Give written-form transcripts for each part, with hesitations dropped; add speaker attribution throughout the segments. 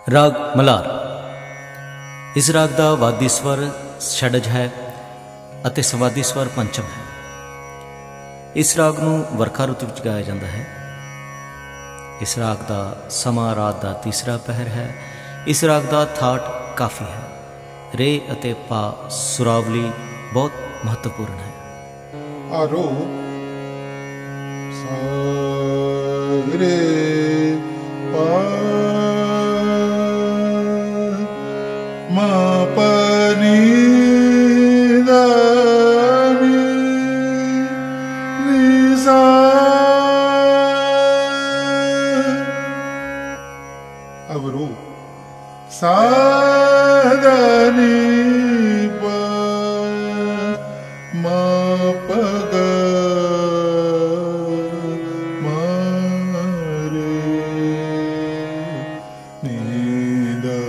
Speaker 1: राग मलार। इस राग का वादी स्वर षडज है अते संवादी स्वर पंचम है। इस राग नूं वरखा रुत विच गाया जाता है। इस राग का समा रात का तीसरा पहर है। इस राग का थाट काफ़ी है। रे अते पा सुरावली बहुत महत्वपूर्ण है।
Speaker 2: आरोप सा रे पा मा पा नी दा नी नी सा। अब रो सा दा नी पा मा पा गा मा रे नी दा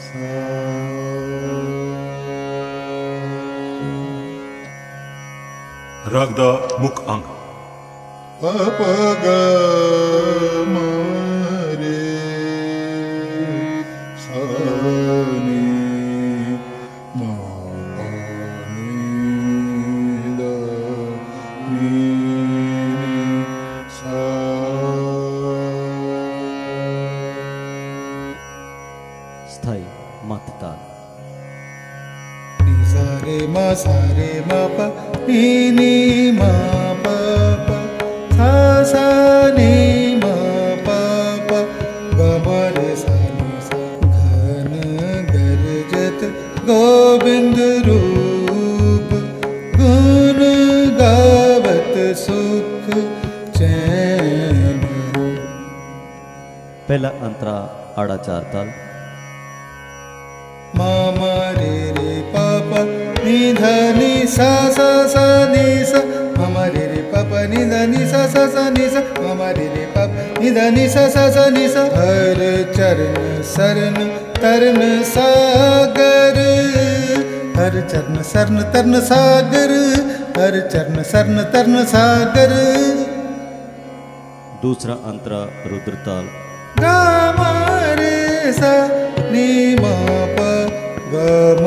Speaker 2: सा।
Speaker 3: राग दा मुख अंग
Speaker 2: प प ग म रे सा नी म प नी द नी सा।
Speaker 1: स्थाई मत ताल।
Speaker 2: नी सा रे म प नी म प प सा नी म प प ग म रे सा नी सा। घन गरजत गोविंद रूप गुण गावत सुख चैन।
Speaker 1: पहला अंतरा आड़ा चार ताल।
Speaker 2: मा मा रे रे पा पा नी ध नी सा सा सा नी सा। मा मा रे रे पा पा नी ध नी सा सा सा नी सा। मा मा रे रे पा नी ध नी सा सा सा नी सा। हर चरण शरण तरन सागर हर चरण शरण तरन सागर हर चरण शरण तरन सागर।
Speaker 1: दूसरा अंतरा रुद्र ताल।
Speaker 2: गा मा रे सा नी मा प ग म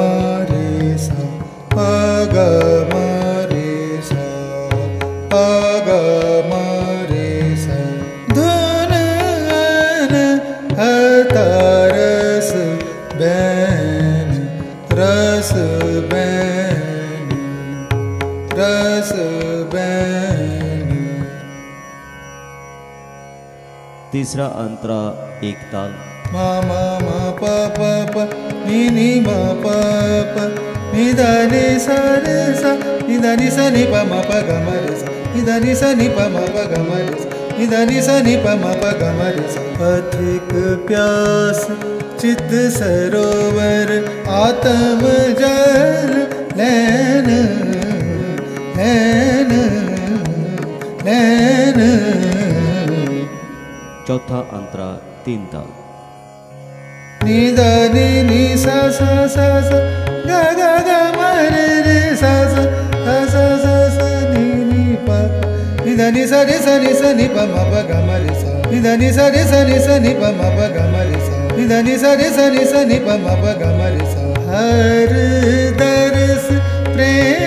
Speaker 2: रे सा प ग म रे सा प ग म रे सा। धुन हतारस बैन रस बैन रस बैन।
Speaker 1: तीसरा अंतरा एक ताल।
Speaker 2: मा मा मा प प प नी नी मा प प नी ध नि सा रे सा नी ध नि सा नी प म प ग म रे सा नी ध नि सा नी प म प ग म रे सा नी ध नि सा नी प म प ग म रे सा। पथिक प्यास चित सरोवर आत्म जल लैन लैन लैन।
Speaker 1: चौथा अंतरा तीन ताल।
Speaker 2: नी द नी नी सा सा सा सा ग ग ग म रे रे सा सा सा सा सा सा नी नी प नी द नी सा रे सा नी प म प ग म रे सा नी द नी सा रे सा नी प म प ग म रे सा नी द नी सा रे सा नी प म प ग म रे सा। हर दरस प्रेम